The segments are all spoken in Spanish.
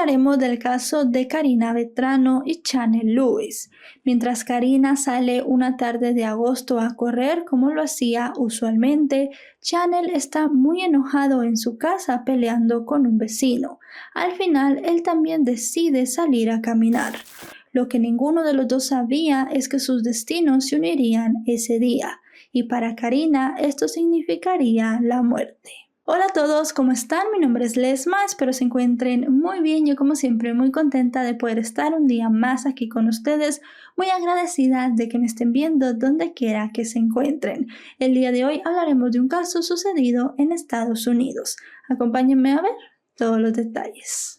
hablaremos del caso de Karina Vetrano y Chanel Lewis. Mientras Karina sale una tarde de agosto a correr como lo hacía usualmente, Chanel está muy enojado en su casa peleando con un vecino. Al final, él también decide salir a caminar. Lo que ninguno de los dos sabía es que sus destinos se unirían ese día, y para Karina esto significaría la muerte. Hola a todos, ¿cómo están? Mi nombre es Lesma, espero se encuentren muy bien. Yo como siempre muy contenta de poder estar un día más aquí con ustedes, muy agradecida de que me estén viendo donde quiera que se encuentren. El día de hoy hablaremos de un caso sucedido en Estados Unidos. Acompáñenme a ver todos los detalles.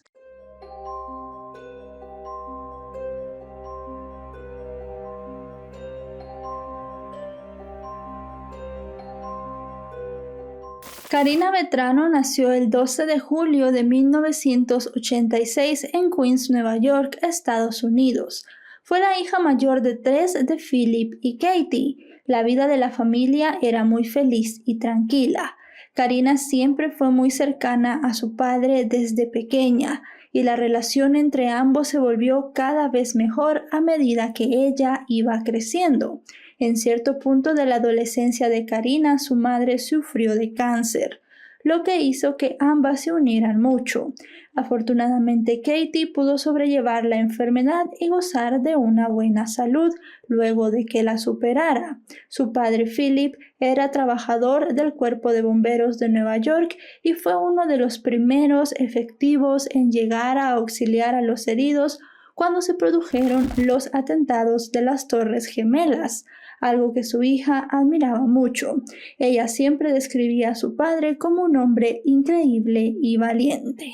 Karina Vetrano nació el 12 de julio de 1986 en Queens, Nueva York, Estados Unidos. Fue la hija mayor de 3 de Philip y Katie. La vida de la familia era muy feliz y tranquila. Karina siempre fue muy cercana a su padre desde pequeña, y la relación entre ambos se volvió cada vez mejor a medida que ella iba creciendo. En cierto punto de la adolescencia de Karina, su madre sufrió de cáncer, lo que hizo que ambas se unieran mucho. Afortunadamente, Katie pudo sobrellevar la enfermedad y gozar de una buena salud luego de que la superara. Su padre Philip era trabajador del Cuerpo de Bomberos de Nueva York y fue uno de los primeros efectivos en llegar a auxiliar a los heridos cuando se produjeron los atentados de las Torres Gemelas, algo que su hija admiraba mucho. Ella siempre describía a su padre como un hombre increíble y valiente.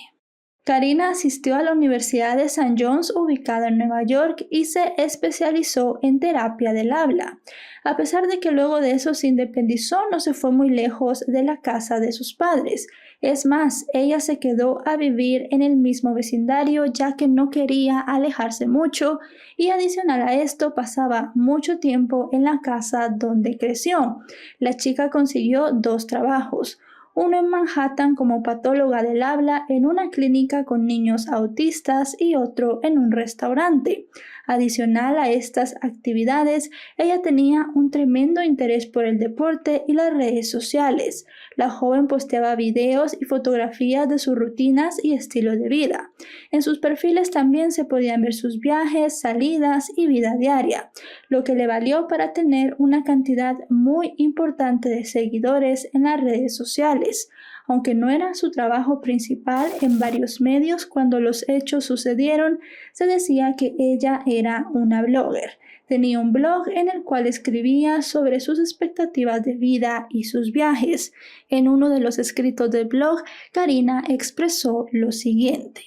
Karina asistió a la Universidad de St. John's ubicada en Nueva York y se especializó en terapia del habla. A pesar de que luego de eso se independizó, no se fue muy lejos de la casa de sus padres. Es más, ella se quedó a vivir en el mismo vecindario ya que no quería alejarse mucho y adicional a esto pasaba mucho tiempo en la casa donde creció. La chica consiguió 2 trabajos. Uno en Manhattan como patóloga del habla en una clínica con niños autistas y otro en un restaurante. Adicional a estas actividades, ella tenía un tremendo interés por el deporte y las redes sociales. La joven posteaba videos y fotografías de sus rutinas y estilo de vida. En sus perfiles también se podían ver sus viajes, salidas y vida diaria, lo que le valió para tener una cantidad muy importante de seguidores en las redes sociales. Aunque no era su trabajo principal, en varios medios cuando los hechos sucedieron se decía que ella era una blogger. Tenía un blog en el cual escribía sobre sus expectativas de vida y sus viajes. En uno de los escritos del blog, Karina expresó lo siguiente: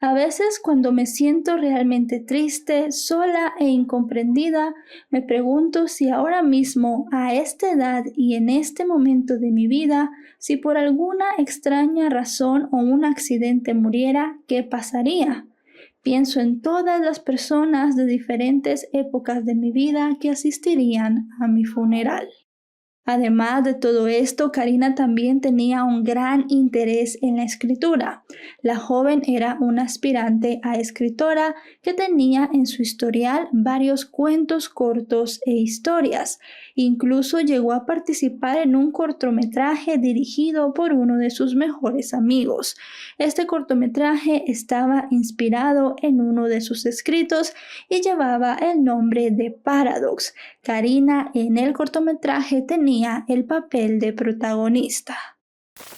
a veces cuando me siento realmente triste, sola e incomprendida, me pregunto si ahora mismo, a esta edad y en este momento de mi vida, si por alguna extraña razón o un accidente muriera, ¿qué pasaría? Pienso en todas las personas de diferentes épocas de mi vida que asistirían a mi funeral. Además de todo esto, Karina también tenía un gran interés en la escritura. La joven era una aspirante a escritora que tenía en su historial varios cuentos cortos e historias. Incluso llegó a participar en un cortometraje dirigido por uno de sus mejores amigos. Este cortometraje estaba inspirado en uno de sus escritos y llevaba el nombre de Paradox. Karina en el cortometraje tenía el papel de protagonista.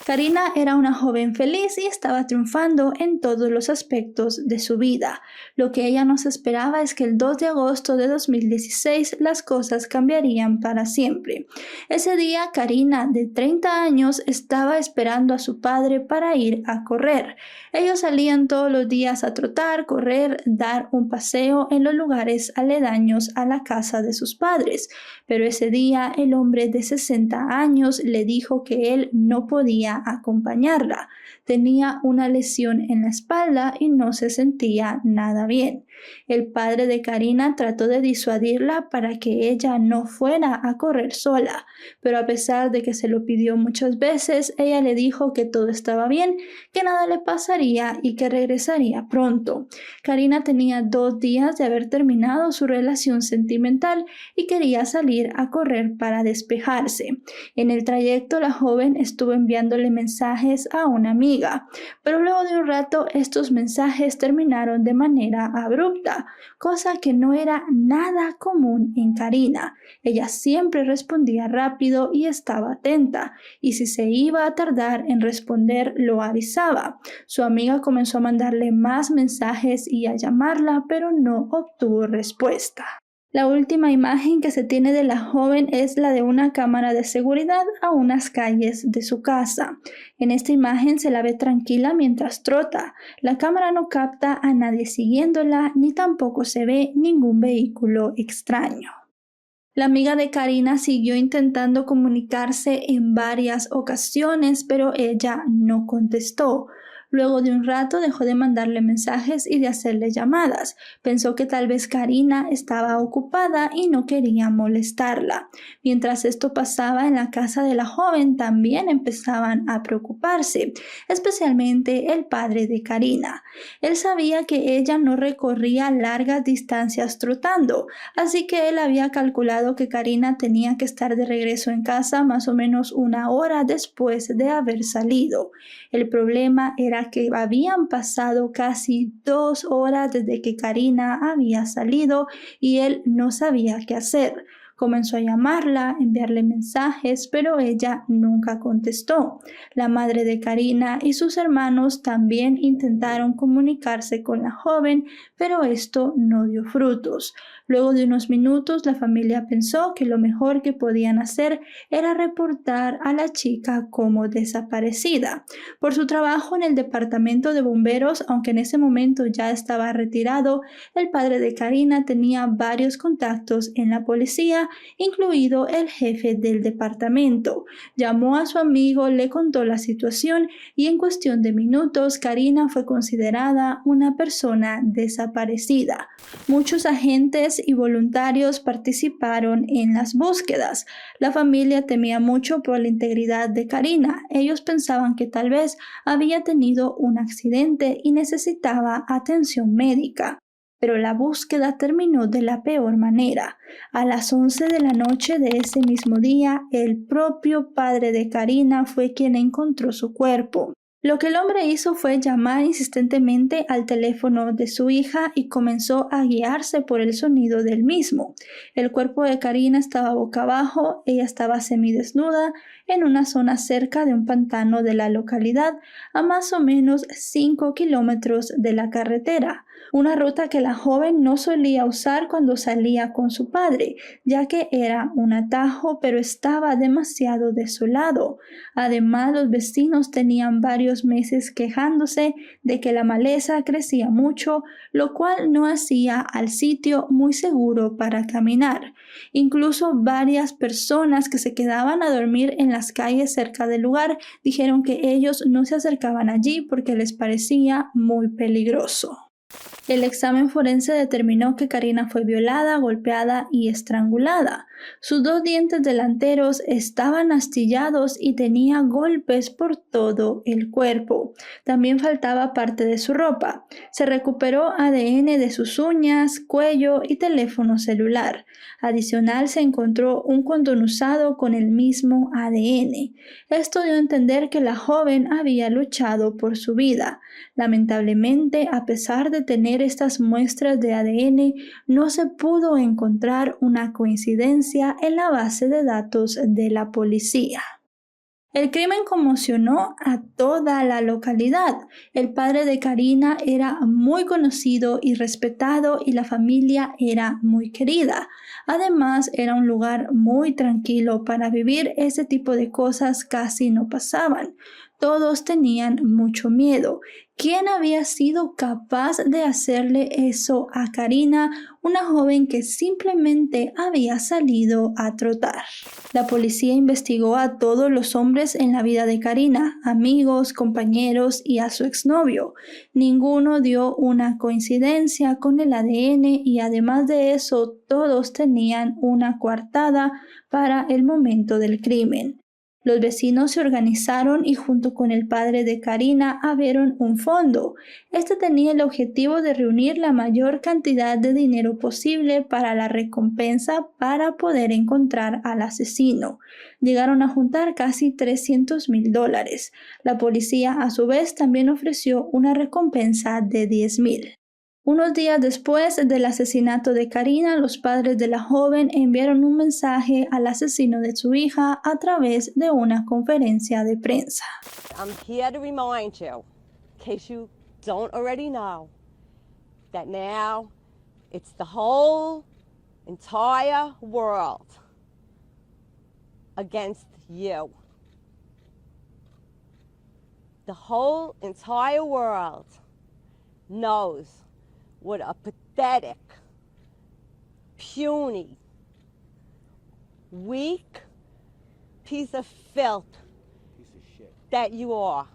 Karina era una joven feliz y estaba triunfando en todos los aspectos de su vida. Lo que ella no se esperaba es que el 2 de agosto de 2016 las cosas cambiarían para siempre. Ese día, Karina, de 30 años, estaba esperando a su padre para ir a correr. Ellos salían todos los días a trotar, correr, dar un paseo en los lugares aledaños a la casa de sus padres. Pero ese día, el hombre de 60 años le dijo que él no podía acompañarla. Tenía una lesión en la espalda y no se sentía nada bien. El padre de Karina trató de disuadirla para que ella no fuera a correr sola, pero a pesar de que se lo pidió muchas veces, ella le dijo que todo estaba bien, que nada le pasaría y que regresaría pronto. Karina tenía 2 días de haber terminado su relación sentimental y quería salir a correr para despejarse. En el trayecto, la joven estuvo enviándole mensajes a una amiga, pero luego de un rato estos mensajes terminaron de manera abrupta, cosa que no era nada común en Karina. Ella siempre respondía rápido y estaba atenta, y si se iba a tardar en responder, lo avisaba. Su amiga comenzó a mandarle más mensajes y a llamarla, pero no obtuvo respuesta. La última imagen que se tiene de la joven es la de una cámara de seguridad a unas calles de su casa. En esta imagen se la ve tranquila mientras trota. La cámara no capta a nadie siguiéndola, ni tampoco se ve ningún vehículo extraño. La amiga de Karina siguió intentando comunicarse en varias ocasiones, pero ella no contestó. Luego de un rato dejó de mandarle mensajes y de hacerle llamadas. Pensó que tal vez Karina estaba ocupada y no quería molestarla. Mientras esto pasaba en la casa de la joven, también empezaban a preocuparse, especialmente el padre de Karina. Él sabía que ella no recorría largas distancias trotando, así que él había calculado que Karina tenía que estar de regreso en casa más o menos 1 hora después de haber salido. El problema era que habían pasado casi 2 horas desde que Karina había salido y él no sabía qué hacer. Comenzó a llamarla, enviarle mensajes, pero ella nunca contestó. La madre de Karina y sus hermanos también intentaron comunicarse con la joven, pero esto no dio frutos. Luego de unos minutos, la familia pensó que lo mejor que podían hacer era reportar a la chica como desaparecida. Por su trabajo en el departamento de bomberos, aunque en ese momento ya estaba retirado, el padre de Karina tenía varios contactos en la policía, incluido el jefe del departamento. Llamó a su amigo, le contó la situación y en cuestión de minutos Karina fue considerada una persona desaparecida. Muchos agentes y voluntarios participaron en las búsquedas. La familia temía mucho por la integridad de Karina. Ellos pensaban que tal vez había tenido un accidente y necesitaba atención médica. Pero la búsqueda terminó de la peor manera. A las 11 de la noche de ese mismo día, el propio padre de Karina fue quien encontró su cuerpo. Lo que el hombre hizo fue llamar insistentemente al teléfono de su hija y comenzó a guiarse por el sonido del mismo. El cuerpo de Karina estaba boca abajo, ella estaba semidesnuda en una zona cerca de un pantano de la localidad, a más o menos 5 kilómetros de la carretera. Una ruta que la joven no solía usar cuando salía con su padre, ya que era un atajo, pero estaba demasiado desolado. Además, los vecinos tenían varios meses quejándose de que la maleza crecía mucho, lo cual no hacía al sitio muy seguro para caminar. Incluso varias personas que se quedaban a dormir en las calles cerca del lugar dijeron que ellos no se acercaban allí porque les parecía muy peligroso. El examen forense determinó que Karina fue violada, golpeada y estrangulada. Sus 2 dientes delanteros estaban astillados y tenía golpes por todo el cuerpo. También faltaba parte de su ropa. Se recuperó ADN de sus uñas, cuello y teléfono celular. Adicional, se encontró un condón usado con el mismo ADN. Esto dio a entender que la joven había luchado por su vida. Lamentablemente, a pesar de tener estas muestras de ADN, no se pudo encontrar una coincidencia en la base de datos de la policía. El crimen conmocionó a toda la localidad. El padre de Karina era muy conocido y respetado y la familia era muy querida. Además, era un lugar muy tranquilo para vivir. Ese tipo de cosas casi no pasaban. Todos tenían mucho miedo. ¿Quién había sido capaz de hacerle eso a Karina, una joven que simplemente había salido a trotar? La policía investigó a todos los hombres en la vida de Karina, amigos, compañeros y a su exnovio. Ninguno dio una coincidencia con el ADN y además de eso, todos tenían una coartada para el momento del crimen. Los vecinos se organizaron y junto con el padre de Karina abrieron un fondo. Este tenía el objetivo de reunir la mayor cantidad de dinero posible para la recompensa para poder encontrar al asesino. Llegaron a juntar casi $300,000. La policía a su vez también ofreció una recompensa de $10,000. Unos días después del asesinato de Karina, los padres de la joven enviaron un mensaje al asesino de su hija a través de una conferencia de prensa. I'm here to remind you, in case you don't already know, that now it's the whole entire world against you. The whole entire world knows what a pathetic, puny, weak piece of filth that you are.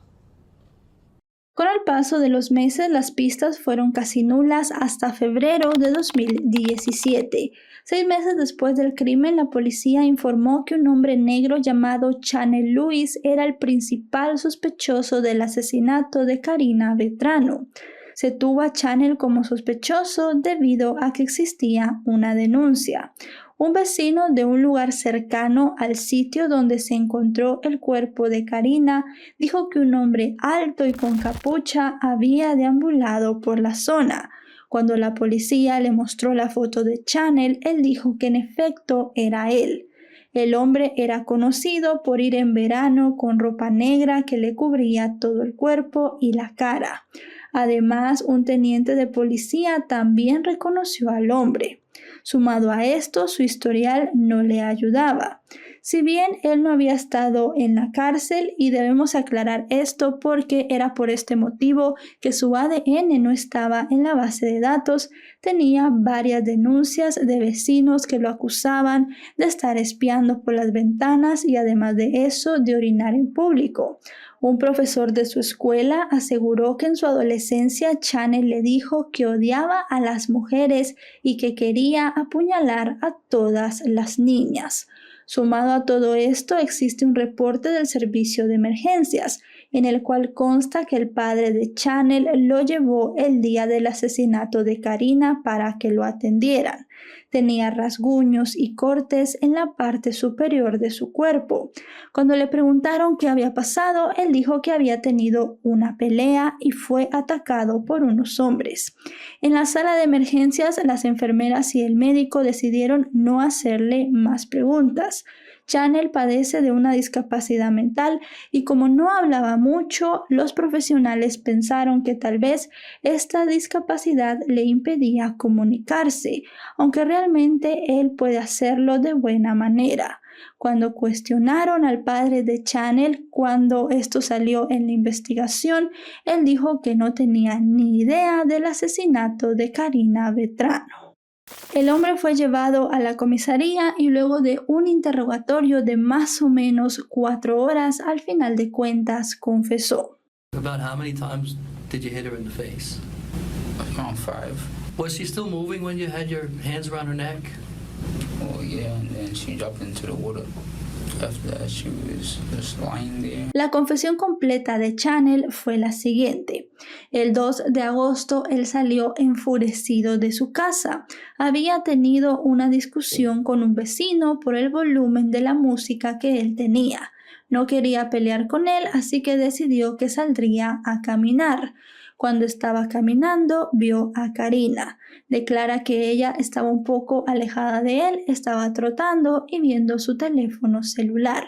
Con el paso de los meses, las pistas fueron casi nulas hasta febrero de 2017. 6 meses después del crimen, la policía informó que un hombre negro llamado Chanel Lewis era el principal sospechoso del asesinato de Karina Vetrano. Se tuvo a Chanel como sospechoso debido a que existía una denuncia. Un vecino de un lugar cercano al sitio donde se encontró el cuerpo de Karina dijo que un hombre alto y con capucha había deambulado por la zona. Cuando la policía le mostró la foto de Chanel, él dijo que en efecto era él. El hombre era conocido por ir en verano con ropa negra que le cubría todo el cuerpo y la cara. Además, un teniente de policía también reconoció al hombre. Sumado a esto, su historial no le ayudaba. Si bien él no había estado en la cárcel, y debemos aclarar esto porque era por este motivo que su ADN no estaba en la base de datos, tenía varias denuncias de vecinos que lo acusaban de estar espiando por las ventanas y además de eso de orinar en público. Un profesor de su escuela aseguró que en su adolescencia Chanel le dijo que odiaba a las mujeres y que quería apuñalar a todas las niñas. Sumado a todo esto, existe un reporte del servicio de emergencias, en el cual consta que el padre de Chanel lo llevó el día del asesinato de Karina para que lo atendieran. Tenía rasguños y cortes en la parte superior de su cuerpo. Cuando le preguntaron qué había pasado, él dijo que había tenido una pelea y fue atacado por unos hombres. En la sala de emergencias, las enfermeras y el médico decidieron no hacerle más preguntas. Chanel padece de una discapacidad mental y como no hablaba mucho, los profesionales pensaron que tal vez esta discapacidad le impedía comunicarse, aunque realmente él puede hacerlo de buena manera. Cuando cuestionaron al padre de Chanel cuando esto salió en la investigación, él dijo que no tenía ni idea del asesinato de Karina Vetrano. El hombre fue llevado a la comisaría y luego de un interrogatorio de más o menos 4 horas, al final de cuentas confesó. About how many times did you hit her in the face? Around 5. Was she still moving when you had your hands around her neck? Oh yeah, and then she dropped into the water. After that, she was just lying there. La confesión completa de Chanel fue la siguiente. El 2 de agosto él salió enfurecido de su casa. Había tenido una discusión con un vecino por el volumen de la música que él tenía. No quería pelear con él, así que decidió que saldría a caminar. Cuando estaba caminando, vio a Karina. Declara que ella estaba un poco alejada de él, estaba trotando y viendo su teléfono celular.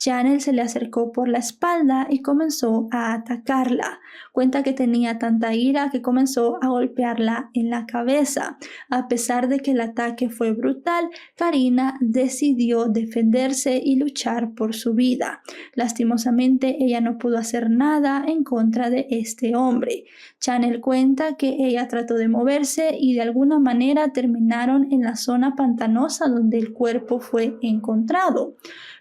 Chanel se le acercó por la espalda y comenzó a atacarla. Cuenta que tenía tanta ira que comenzó a golpearla en la cabeza. A pesar de que el ataque fue brutal, Karina decidió defenderse y luchar por su vida. Lastimosamente, ella no pudo hacer nada en contra de este hombre. Chanel cuenta que ella trató de moverse y de alguna manera terminaron en la zona pantanosa donde el cuerpo fue encontrado.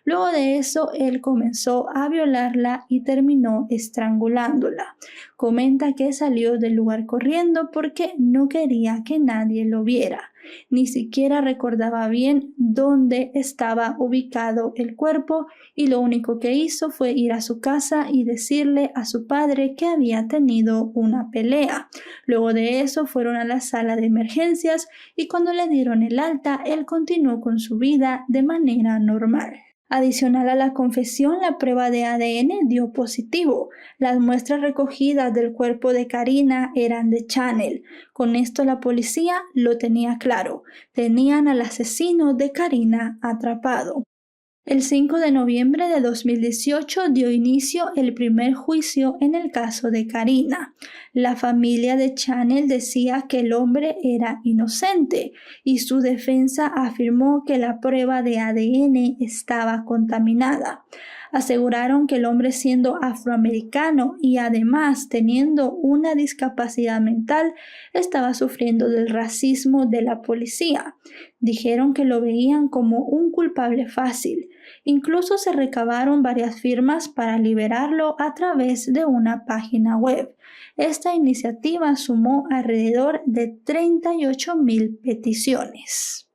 Luego de eso, él comenzó a violarla y terminó estrangulándola. Comenta que salió del lugar corriendo porque no quería que nadie lo viera. Ni siquiera recordaba bien dónde estaba ubicado el cuerpo y lo único que hizo fue ir a su casa y decirle a su padre que había tenido una pelea. Luego de eso fueron a la sala de emergencias y cuando le dieron el alta, él continuó con su vida de manera normal. Adicional a la confesión, la prueba de ADN dio positivo. Las muestras recogidas del cuerpo de Karina eran de Chanel. Con esto la policía lo tenía claro. Tenían al asesino de Karina atrapado. El 5 de noviembre de 2018 dio inicio el primer juicio en el caso de Karina. La familia de Chanel decía que el hombre era inocente y su defensa afirmó que la prueba de ADN estaba contaminada. Aseguraron que el hombre, siendo afroamericano y además teniendo una discapacidad mental, estaba sufriendo del racismo de la policía. Dijeron que lo veían como un culpable fácil. Incluso se recabaron varias firmas para liberarlo a través de una página web. Esta iniciativa sumó alrededor de 38,000 peticiones.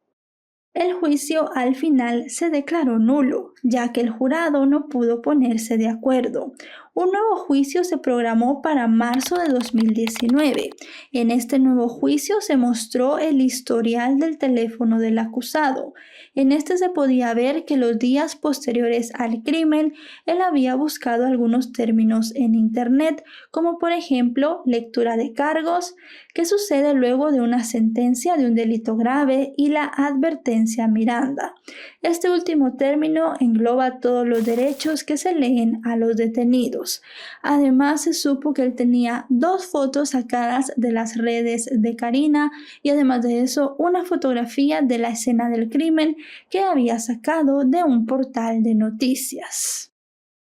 El juicio al final se declaró nulo, ya que el jurado no pudo ponerse de acuerdo. Un nuevo juicio se programó para marzo de 2019. En este nuevo juicio se mostró el historial del teléfono del acusado. En este se podía ver que los días posteriores al crimen, él había buscado algunos términos en internet, como por ejemplo lectura de cargos, que sucede luego de una sentencia de un delito grave, y la advertencia Miranda. Este último término engloba todos los derechos que se leen a los detenidos. Además, se supo que él tenía 2 fotos sacadas de las redes de Karina y además de eso una fotografía de la escena del crimen que había sacado de un portal de noticias.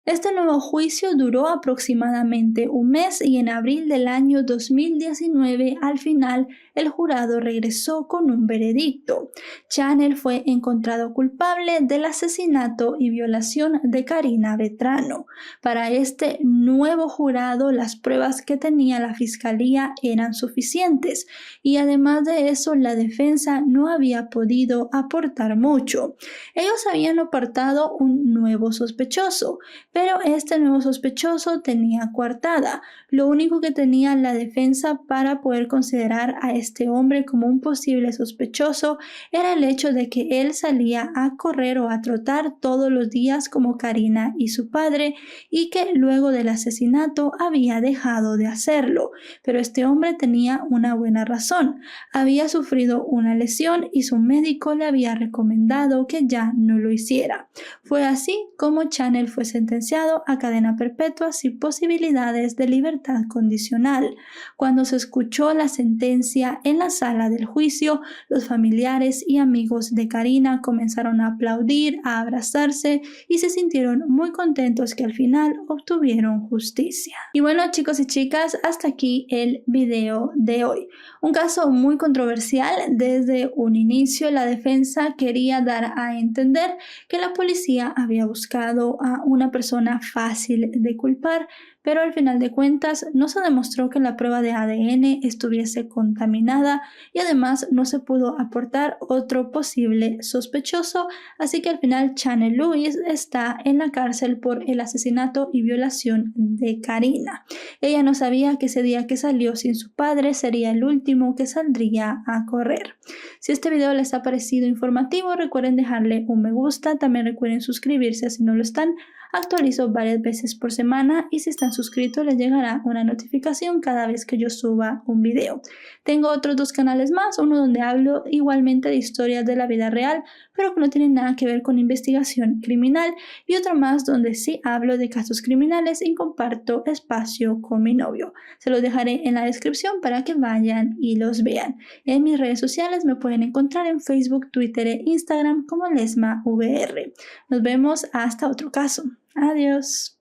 Este nuevo juicio duró aproximadamente un mes y en abril del año 2019, al final, el jurado regresó con un veredicto. Chanel fue encontrado culpable del asesinato y violación de Karina Vetrano. Para este nuevo jurado, las pruebas que tenía la fiscalía eran suficientes y además de eso, la defensa no había podido aportar mucho. Ellos habían apartado un nuevo sospechoso, pero este nuevo sospechoso tenía coartada. Lo único que tenía la defensa para poder considerar a este hombre como un posible sospechoso era el hecho de que él salía a correr o a trotar todos los días como Karina y su padre y que luego del asesinato había dejado de hacerlo. Pero este hombre tenía una buena razón. Había sufrido una lesión y su médico le había recomendado que ya no lo hiciera. Fue así como Chanel fue sentenciado a cadena perpetua sin posibilidades de libertad condicional. Cuando se escuchó la sentencia en la sala del juicio, los familiares y amigos de Karina comenzaron a aplaudir, a abrazarse y se sintieron muy contentos que al final obtuvieron justicia. Y bueno, chicos y chicas, hasta aquí el video de hoy. Un caso muy controversial. Desde un inicio la defensa quería dar a entender que la policía había buscado a una persona fácil de culpar, pero al final de cuentas no se demostró que la prueba de ADN estuviese contaminada y además no se pudo aportar otro posible sospechoso, así que al final Chanel Lewis está en la cárcel por el asesinato y violación de Karina. Ella no sabía que ese día que salió sin su padre sería el último que saldría a correr. Si este video les ha parecido informativo, recuerden dejarle un me gusta. También recuerden suscribirse si no lo están. Actualizo varias veces por semana y si están suscritos les llegará una notificación cada vez que yo suba un video. Tengo otros 2 canales más, uno donde hablo igualmente de historias de la vida real, pero que no tienen nada que ver con investigación criminal, y otro más donde sí hablo de casos criminales y comparto espacio con mi novio. Se los dejaré en la descripción para que vayan y los vean. En mis redes sociales me pueden encontrar en Facebook, Twitter e Instagram como LesmaVR. Nos vemos hasta otro caso. Adiós.